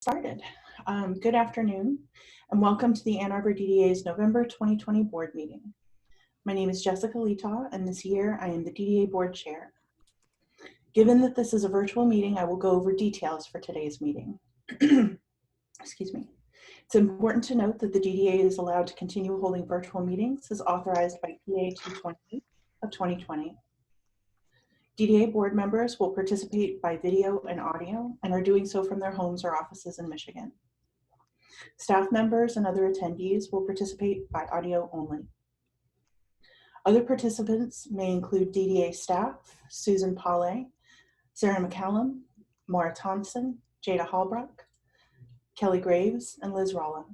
Started. Good afternoon and welcome to the Ann Arbor DDA's November 2020 board meeting. My name is Jessica Letaw and this year I am the DDA board chair. Given that this is a virtual meeting, I will go over details for today's meeting. Excuse me. It's important to note that the DDA is allowed to continue holding virtual meetings as authorized by PA 220 of 2020. DDA board members will participate by video and audio and are doing so from their homes or offices in Michigan. Staff members and other attendees will participate by audio only. Other participants may include DDA staff, Susan Pauley, Sarah McCallum, Maura Thompson, Jada Hallbrook, Kelly Graves, and Liz Rolla.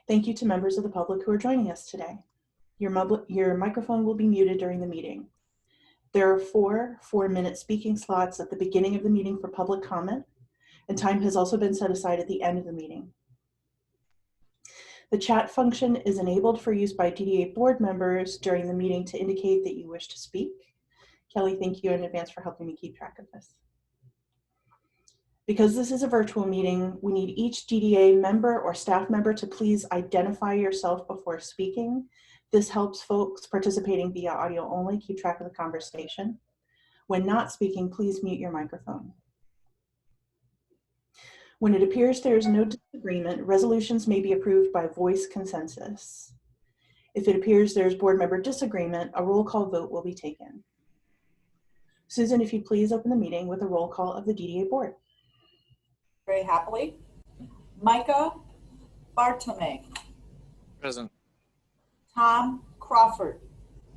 Thank you to members of the public who are joining us today. Your microphone will be muted during the meeting. There are four 4-minute speaking slots at the beginning of the meeting for public comment, and time has also been set aside at the end of the meeting. The chat function is enabled for use by DDA board members during the meeting to indicate that you wish to speak. Kelly, thank you in advance for helping me keep track of this. Because this is a virtual meeting, we need each DDA member or staff member to please identify yourself before speaking. This helps folks participating via audio only keep track of the conversation. When not speaking, please mute your microphone. When it appears there is no disagreement, resolutions may be approved by voice consensus. If it appears there is board member disagreement, a roll call vote will be taken. Susan, if you'd please open the meeting with a roll call of the DDA board. Very happily. Micah Bartome. Present. Tom Crawford.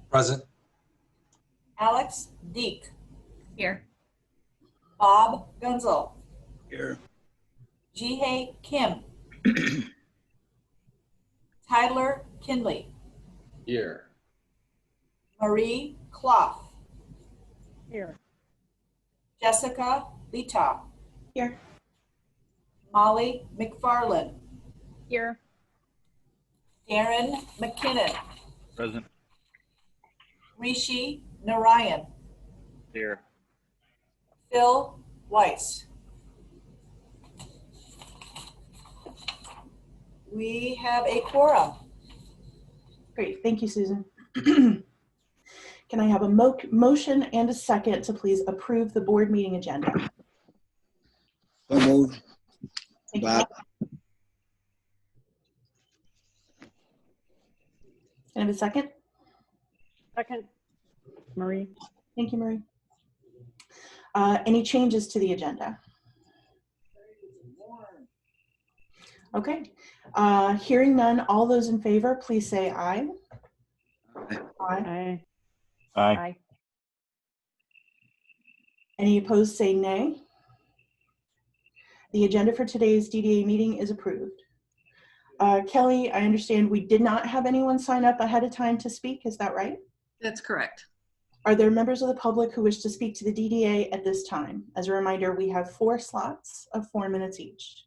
Present. Alex Deek. Here. Bob Gunzel. Here. Jihei Kim. Tyler Kinley. Here. Marie Clough. Here. Jessica Letaw. Here. Molly McFarland. Here. Darren McKinnon. Present. Rishi Narayan. Here. Phil Weiss. We have a quorum. Great, thank you, Susan. Can I have a motion and a second to please approve the board meeting agenda? So moved. Thank you. Bob. Can I have a second? Second. Marie. Thank you, Marie. Any changes to the agenda? Okay, hearing none, all those in favor, please say aye. Aye. Aye. Any opposed, say nay. The agenda for today's DDA meeting is approved. Kelly, I understand we did not have anyone sign up ahead of time to speak, is that right? That's correct. Are there members of the public who wish to speak to the DDA at this time? As a reminder, we have 4 slots of 4 minutes each.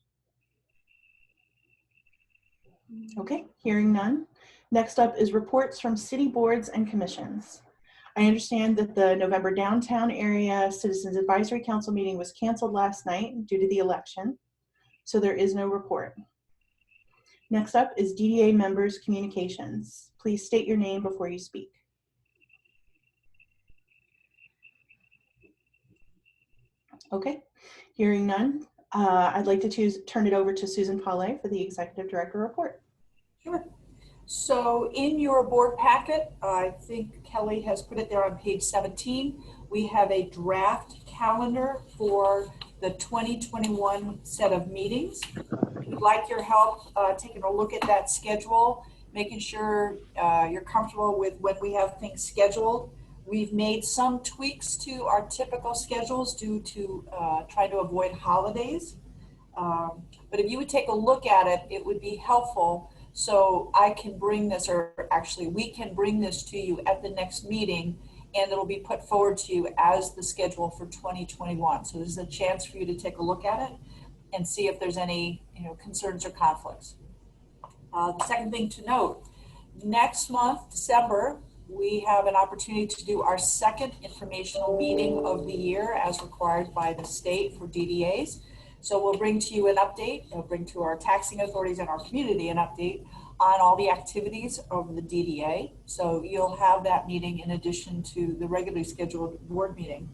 Okay, hearing none. Next up is reports from city boards and commissions. I understand that the November Downtown Area Citizens Advisory Council meeting was canceled last night due to the election, so there is no report. Next up is DDA members' communications. Please state your name before you speak. Okay, hearing none. I'd like to turn it over to Susan Pauley for the Executive Director report. Sure. So in your board packet, I think Kelly has put it there on page 17, we have a draft calendar for the 2021 set of meetings. We'd like your help taking a look at that schedule, making sure you're comfortable with when we have things scheduled. We've made some tweaks to our typical schedules due to trying to avoid holidays. But if you would take a look at it, it would be helpful so I can bring this, or actually we can bring this to you at the next meeting, and it'll be put forward to you as the schedule for 2021. So this is a chance for you to take a look at it and see if there's any concerns or conflicts. The second thing to note, next month, December, we have an opportunity to do our second informational meeting of the year as required by the state for DDAs. So we'll bring to you an update, we'll bring to our taxing authorities and our community an update on all the activities of the DDA. So you'll have that meeting in addition to the regularly scheduled board meeting.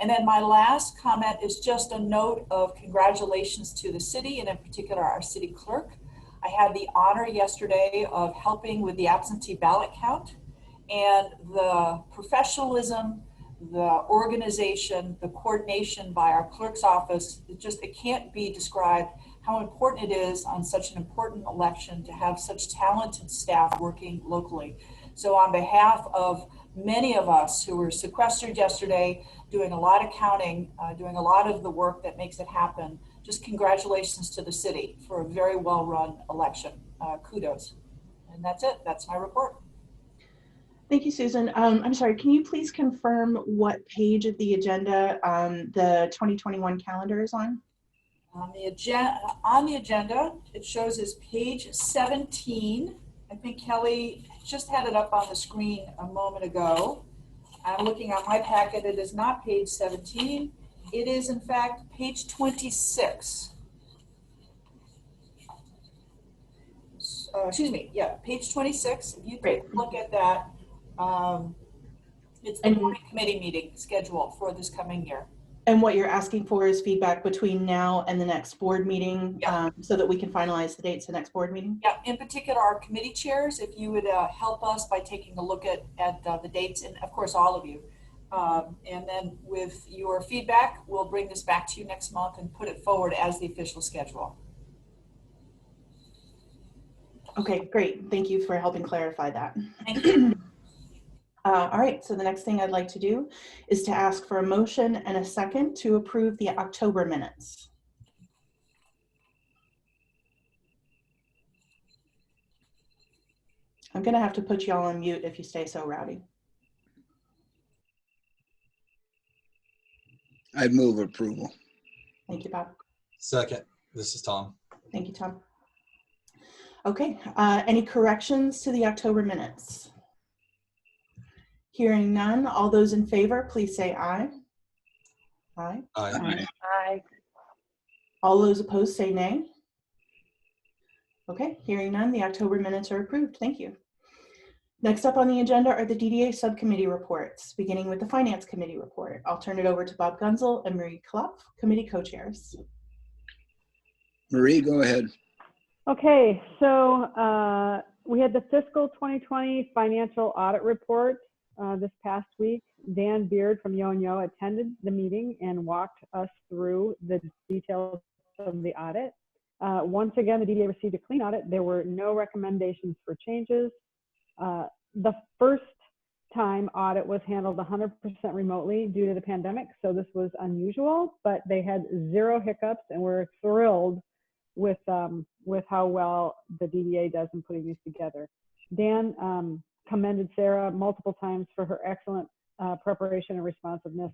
And then my last comment is just a note of congratulations to the city, and in particular our city clerk. I had the honor yesterday of helping with the absentee ballot count, and the professionalism, the organization, the coordination by our clerk's office, it can't be described how important it is on such an important election to have such talented staff working locally. So on behalf of many of us who were sequestered yesterday, doing a lot of counting, doing a lot of the work that makes it happen, just congratulations to the city for a very well-run election. Kudos. And that's it. That's my report. Thank you, Susan. I'm sorry, can you please confirm what page of the agenda the 2021 calendar is on? On the agenda, it shows as page 17. I think Kelly just had it up on the screen a moment ago. I'm looking at my packet. It is not page 17. It is, in fact, page 26. Excuse me. Yeah, page 26. If you take a look at that, it's the board committee meeting schedule for this coming year. And what you're asking for is feedback between now and the next board meeting, so that we can finalize the dates of the next board meeting? Yeah, in particular, our committee chairs, if you would help us by taking a look at the dates, and of course, all of you. And then with your feedback, we'll bring this back to you next month and put it forward as the official schedule. Okay, great. Thank you for helping clarify that. Thank you. All right, so the next thing I'd like to do is to ask for a motion and a second to approve the October minutes. I'm gonna have to put y'all on mute if you stay so rowdy. I'd move approval. Thank you, Bob. Second, this is Tom. Thank you, Tom. Okay, any corrections to the October minutes? Hearing none, all those in favor, please say aye. Aye. Aye. Aye. All those opposed say nay. Okay, hearing none, the October minutes are approved. Thank you. Next up on the agenda are the DDA subcommittee reports, beginning with the Finance Committee report. I'll turn it over to Bob Gunzel and Marie Klopp, committee co-chairs. Marie, go ahead. Okay, so we had the fiscal 2020 financial audit report this past week. Dan Beard from Yo attended the meeting and walked us through the details of the audit. Once again, the DDA received a clean audit. There were no recommendations for changes. The first time audit was handled 100% remotely due to the pandemic, so this was unusual, but they had zero hiccups and we're thrilled with how well the DDA does in putting these together. Dan commended Sarah multiple times for her excellent preparation and responsiveness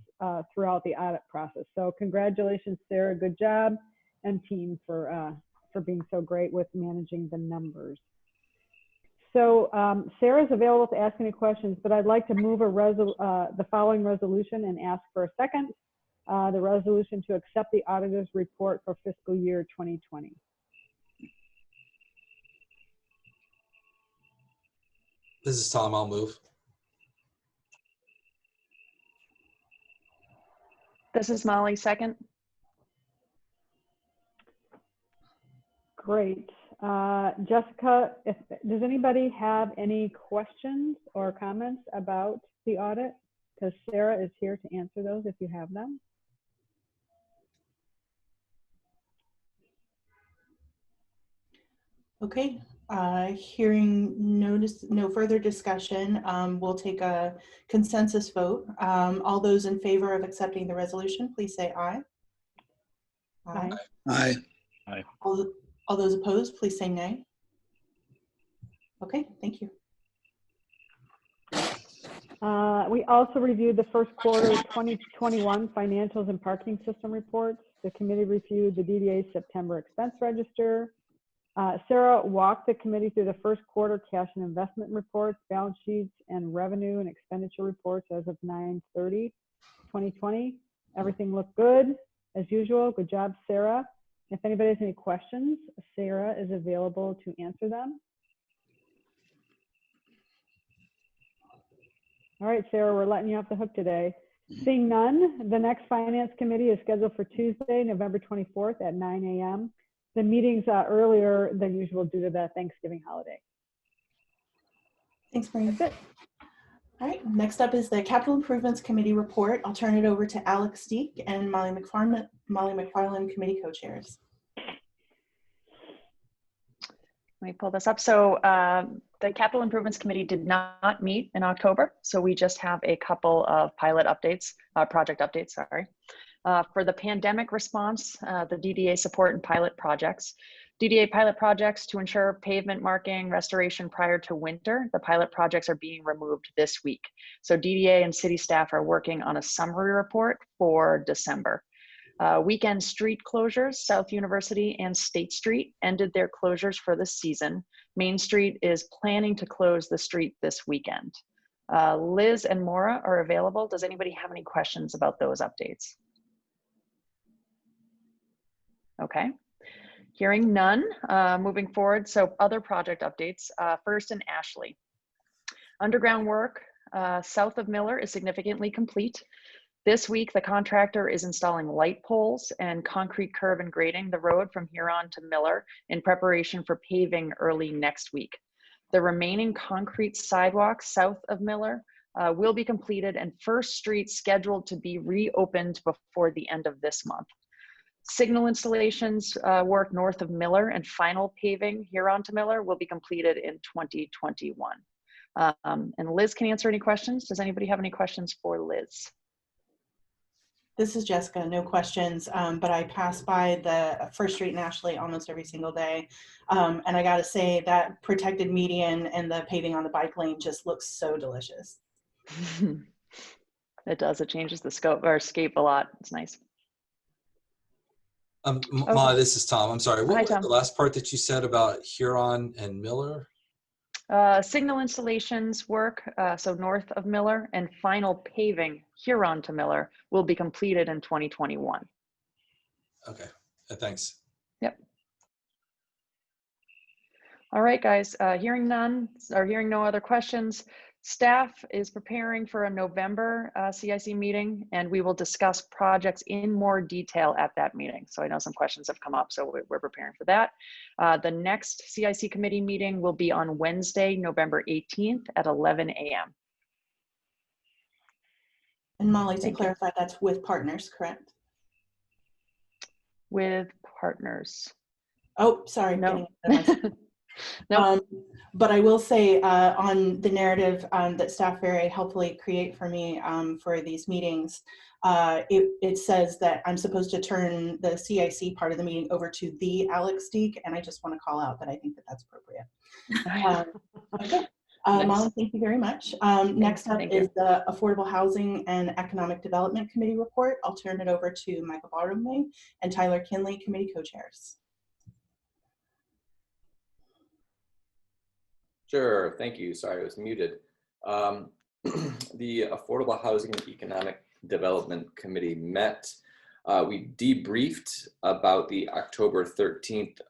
throughout the audit process. So congratulations, Sarah, good job, and team for being so great with managing the numbers. So Sarah's available to ask any questions, but I'd like to move the following resolution and ask for a second. The resolution to accept the auditor's report for fiscal year 2020. This is Tom. I'll move. This is Molly, second. Great. Jessica, does anybody have any questions or comments about the audit? Because Sarah is here to answer those if you have them. Okay, hearing no further discussion, we'll take a consensus vote. All those in favor of accepting the resolution, please say aye. Aye. Aye. Aye. All those opposed, please say nay. Okay, thank you. We also reviewed the first quarter 2021 financials and parking system reports. The committee reviewed the DDA September expense register. Sarah walked the committee through the first quarter cash and investment reports, balance sheets, and revenue and expenditure reports as of 9/30/2020. Everything looked good. As usual, good job, Sarah. If anybody has any questions, Sarah is available to answer them. All right, Sarah, we're letting you off the hook today. Seeing none, the next Finance Committee is scheduled for Tuesday, November 24th at 9 a.m. The meeting's earlier than usual due to the Thanksgiving holiday. Thanks, Marie. That's it. All right, next up is the Capital Improvements Committee report. I'll turn it over to Alex Steek and Molly McFarland, committee co-chairs. Let me pull this up. So the Capital Improvements Committee did not meet in October. So we just have a couple of pilot updates, project updates, sorry. For the pandemic response, the DDA support and pilot projects. DDA pilot projects to ensure pavement marking restoration prior to winter. The pilot projects are being removed this week. So DDA and city staff are working on a summary report for December. Weekend street closures, South University and State Street ended their closures for the season. Main Street is planning to close the street this weekend. Liz and Maura are available. Does anybody have any questions about those updates? Okay. Hearing none, moving forward. So other project updates, first in Ashley. Underground work south of Miller is significantly complete. This week, the contractor is installing light poles and concrete curb and grading the road from Huron to Miller in preparation for paving early next week. The remaining concrete sidewalks south of Miller will be completed and First Street scheduled to be reopened before the end of this month. Signal installations work north of Miller and final paving Huron to Miller will be completed in 2021. And Liz can answer any questions. Does anybody have any questions for Liz? This is Jessica, no questions, but I pass by the First Street in Ashley almost every single day. And I gotta say that protected median and the paving on the bike lane just looks so delicious. It does, it changes the scope or scape a lot. It's nice. Molly, this is Tom. I'm sorry. What Hi, was Tom. the last part that you said about Huron and Miller? Signal installations work, so north of Miller, and final paving Huron to Miller will be completed in 2021. Okay, thanks. Yep. All right, guys, hearing no other questions, staff is preparing for a November CIC meeting, and we will discuss projects in more detail at that meeting. So I know some questions have come up, so we're preparing for that. The next CIC committee meeting will be on Wednesday, November 18th at 11 a.m. And Molly, to Thank you. clarify, that's with partners, correct? With partners. Oh, sorry. No. Nope. But I will say on the narrative that staff very helpfully create for me for these meetings, it says that I'm supposed to turn the CIC part of the meeting over to the Alex Steek, and I just want to call out that I think that that's appropriate. Okay. Molly, thank you very much. Next up is the Affordable Housing and Economic Development Committee report. I'll turn it over to Michael Bartlome and Tyler Kinley, committee co-chairs. Sure, thank you. Sorry, I was muted. The Affordable Housing and Economic Development Committee met. We debriefed about the October 13th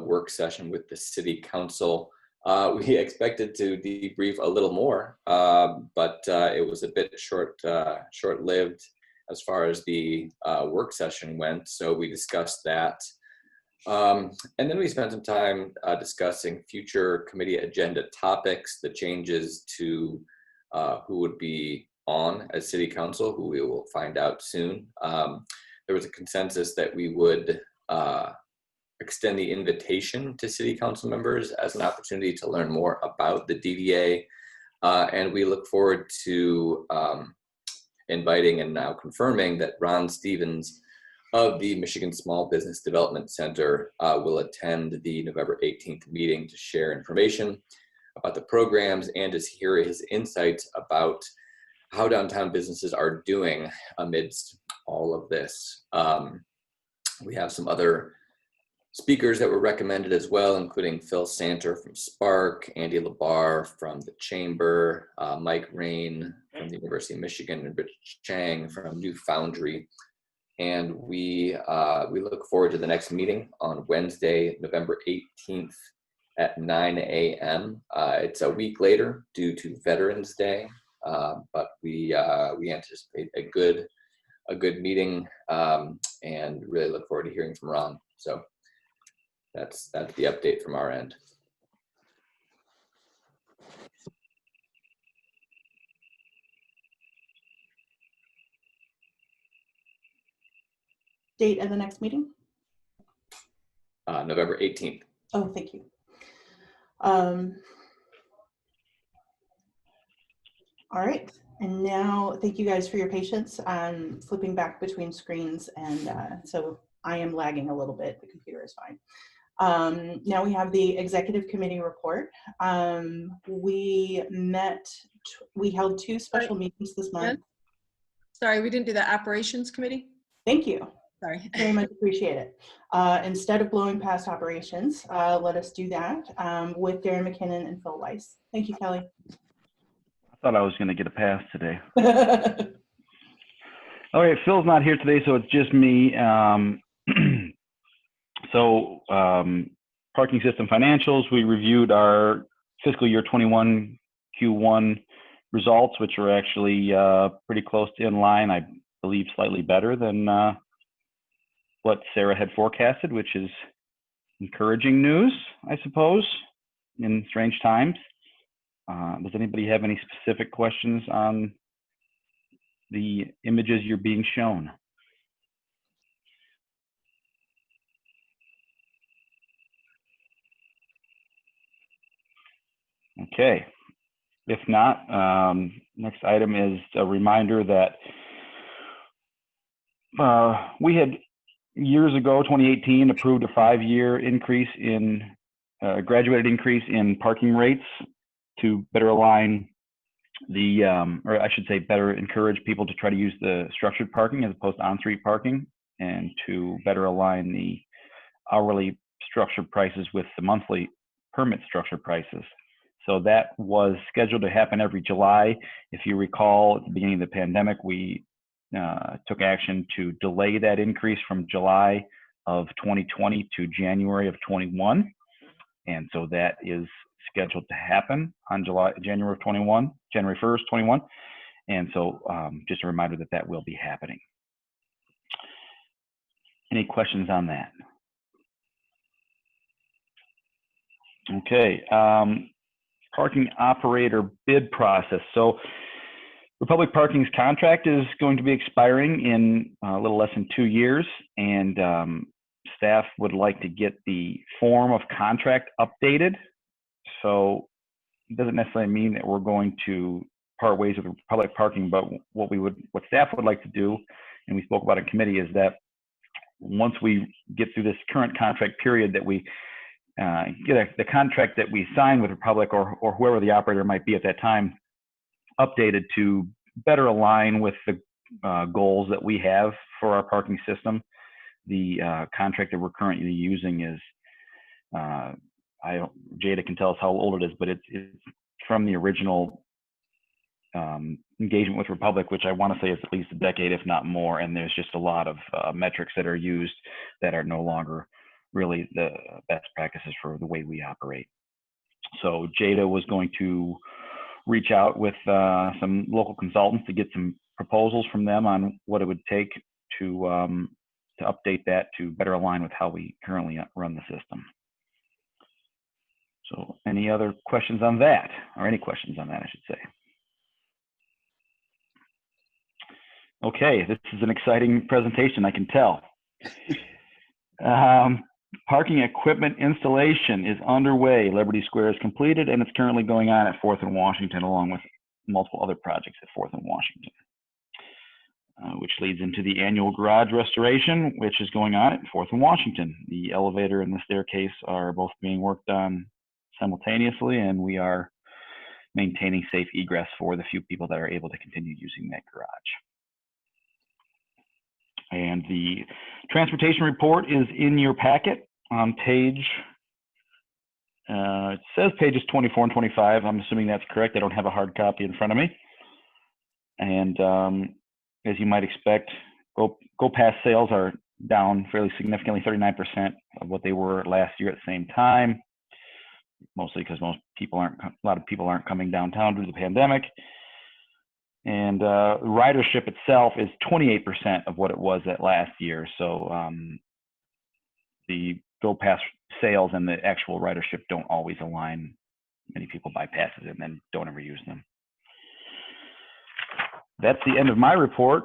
work session with the City Council. We expected to debrief a little more, but it was a bit short-lived as far as the work session went, so we discussed that. And then we spent some time discussing future committee agenda topics, the changes to who would be on as City Council, who we will find out soon. There was a consensus that we would extend the invitation to City Council members as an opportunity to learn more about the DDA. And we look forward to inviting and now confirming that Ron Stevens of the Michigan Small Business Development Center will attend the November 18th meeting to share information about the programs and to hear his insights about how downtown businesses are doing amidst all of this. We have some other speakers that were recommended as well, including Phil Santer from Spark, Andy Labar from the Chamber, Mike Rain from the University of Michigan, and Rich Chang from New Foundry. And we look forward to the next meeting on Wednesday, November 18th at 9 a.m. It's a week later due to Veterans Day, but we anticipate a good meeting, and really look forward to hearing from Ron. So that's the update from our end. Date of the next meeting? November 18th. Oh, thank you. All right, and now thank you guys for your patience. I'm flipping back between screens, and so I am lagging a little bit. The computer is fine. Now we have the executive committee report. We held 2 special meetings this month. Sorry, we didn't do the operations committee. Thank you. Sorry. Very much appreciate it. Instead of blowing past operations, let us do that with Darren McKinnon and Phil Weiss. Thank you, Kelly. I thought I was going to get a pass today. All right, Phil's not here today, so it's just me. Parking system financials, we reviewed our fiscal year 21 Q1 results, which are actually pretty close to in line. I believe slightly better than what Sarah had forecasted, which is encouraging news, I suppose, in strange times. Does anybody have any specific questions on the images you're being shown? Okay. If not, next item is a reminder that we had years ago, 2018, approved a 5-year increase in graduated increase in parking rates to better align the, or I should say better encourage people to try to use the structured parking as opposed to on-street parking, and to better align the hourly structured prices with the monthly permit structure prices. So that was scheduled to happen every July. If you recall, at the beginning of the pandemic, we took action to delay that increase from July of 2020 to January of 21. And so that is scheduled to happen on January 1st, 21. And so just a reminder that that will be happening. Any questions on that? Okay. Parking operator bid process. So Republic Parking's contract is going to be expiring in a little less than 2 years, and staff would like to get the form of contract updated. So it doesn't necessarily mean that we're going to part ways with Republic Parking, but what staff would like to do, and we spoke about in committee, is that once we get through this current contract period, that we get the contract that we sign with Republic or whoever the operator might be at that time updated to better align with the goals that we have for our parking system. The contract that we're currently using is, Jada can tell us how old it is, but it's from the original engagement with Republic, which I want to say is at least a decade, if not more. And there's just a lot of metrics that are used that are no longer really the best practices for the way we operate. So Jada was going to reach out with some local consultants to get some proposals from them on what it would take to update that to better align with how we currently run the system. So any other questions on that, or any questions on that, I should say? Okay, this is an exciting presentation, I can tell. Parking equipment installation is underway. Liberty Square is completed, and it's currently going on at 4th and Washington, along with multiple other projects at 4th and Washington, which leads into the annual garage restoration, which is going on at 4th and Washington. The elevator and the staircase are both being worked on simultaneously, and we are maintaining safe egress for the few people that are able to continue using that garage. And the transportation report is in your packet on page, it says pages 24 and 25. I'm assuming that's correct. I don't have a hard copy in front of me. And as you might expect, Go Pass sales are down fairly significantly, 39% of what they were last year at the same time. Mostly because a lot of people aren't coming downtown due to the pandemic. And ridership itself is 28% of what it was at last year. So the Go Pass sales and the actual ridership don't always align. Many people buy passes and then don't ever use them. That's the end of my report.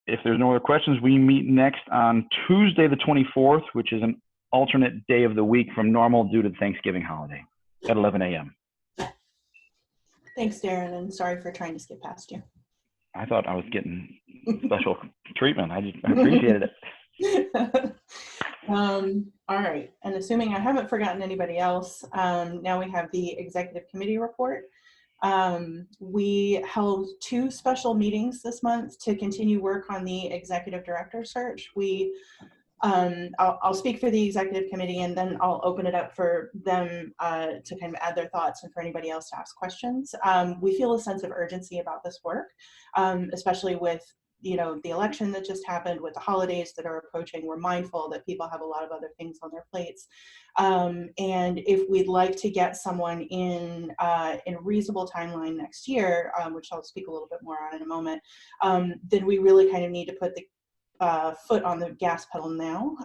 If there's no other questions, we meet next on Tuesday the 24th, which is an alternate day of the week from normal due to the Thanksgiving holiday at 11 a.m. Thanks, Darren, and sorry for trying to skip past you. I thought I was getting special treatment. I appreciated it. All right, and assuming I haven't forgotten anybody else, now we have the executive committee report. We held 2 special meetings this month to continue work on the executive director search. I'll speak for the executive committee and then I'll open it up for them to kind of add their thoughts and for anybody else to ask questions. We feel a sense of urgency about this work, especially with the election that just happened, with the holidays that are approaching. We're mindful that people have a lot of other things on their plates. And if we'd like to get someone in a reasonable timeline next year, which I'll speak a little bit more on in a moment, then we really kind of need to put the foot on the gas pedal now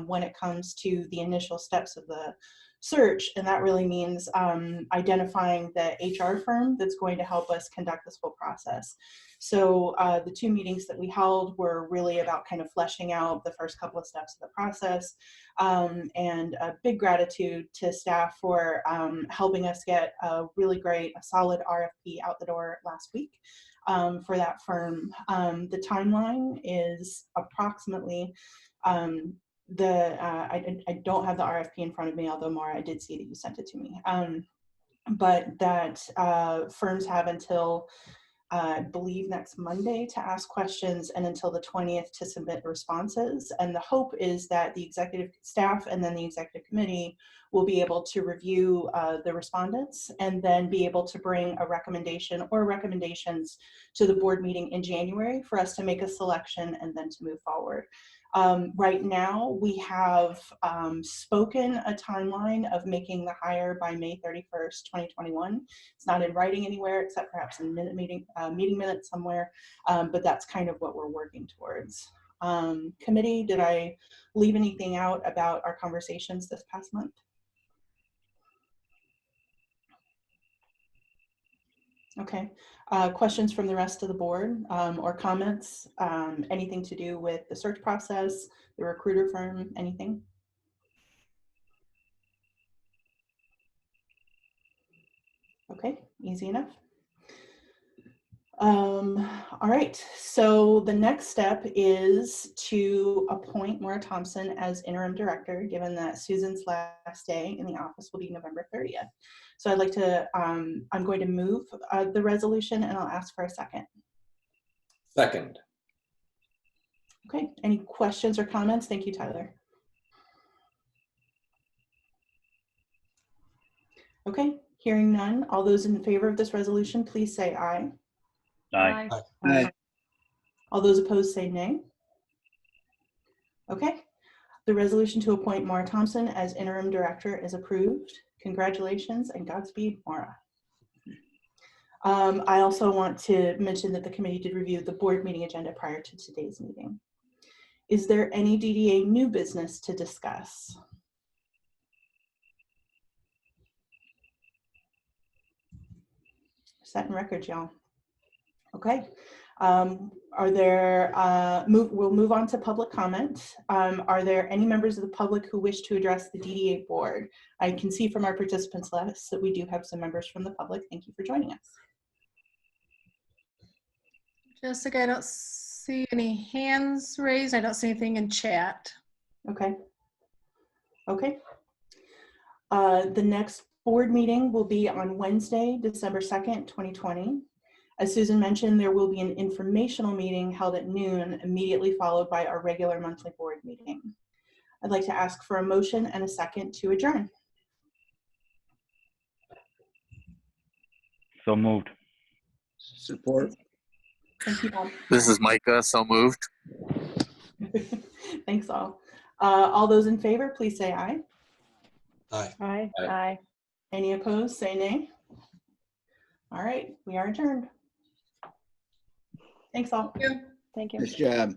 when it comes to the initial steps of the search. And that really means identifying the HR firm that's going to help us conduct this whole process. So the 2 meetings that we held were really about kind of fleshing out the first couple of steps of the process, and a big gratitude to staff for helping us get a solid RFP out the door last week. For that firm. The timeline is approximately, I don't have the RFP in front of me, although Maura, I did see that you sent it to me. But that firms have until, I believe, next Monday to ask questions and until the 20th to submit responses. And the hope is that the executive staff and then the executive committee will be able to review the respondents and then be able to bring a recommendation or recommendations to the board meeting in January for us to make a selection and then to move forward. Right now, we have spoken a timeline of making the hire by May 31st, 2021. It's not in writing anywhere except perhaps in meeting minutes somewhere, but that's kind of what we're working towards. Committee, did I leave anything out about our conversations this past month? Okay, questions from the rest of the board or comments, anything to do with the search process, the recruiter firm, anything? Okay, easy enough. All right, so the next step is to appoint Maura Thompson as interim director, given that Susan's last day in the office will be November 30th. So I'd like to, I'm going to move the resolution and I'll ask for a second. Second. Okay, any questions or comments? Thank you, Tyler. Okay, hearing none. All those in favor of this resolution, please say aye. Aye. Aye. All those opposed say nay. Okay, the resolution to appoint Maura Thompson as interim director is approved. Congratulations and Godspeed, Maura. I also want to mention that the committee did review the board meeting agenda prior to today's meeting. Is there any DDA new business to discuss? Setting records, y'all. Okay. Are there, we'll move on to public comment. Are there any members of the public who wish to address the DDA board? I can see from our participants list that we do have some members from the public. Thank you for joining us. Jessica, I don't see any hands raised. I don't see anything in chat. Okay. Okay. The next board meeting will be on Wednesday, December 2nd, 2020. As Susan mentioned, there will be an informational meeting held at noon, immediately followed by our regular monthly board meeting. I'd like to ask for a motion and a second to adjourn. So moved. Support. Thank you, Bob. This is Micah, so moved. Thanks all. All those in favor, please say aye. Aye. Aye. Aye. Any opposed, say nay. All right, we are adjourned. Thanks all. Thank you. Thank you. Nice job.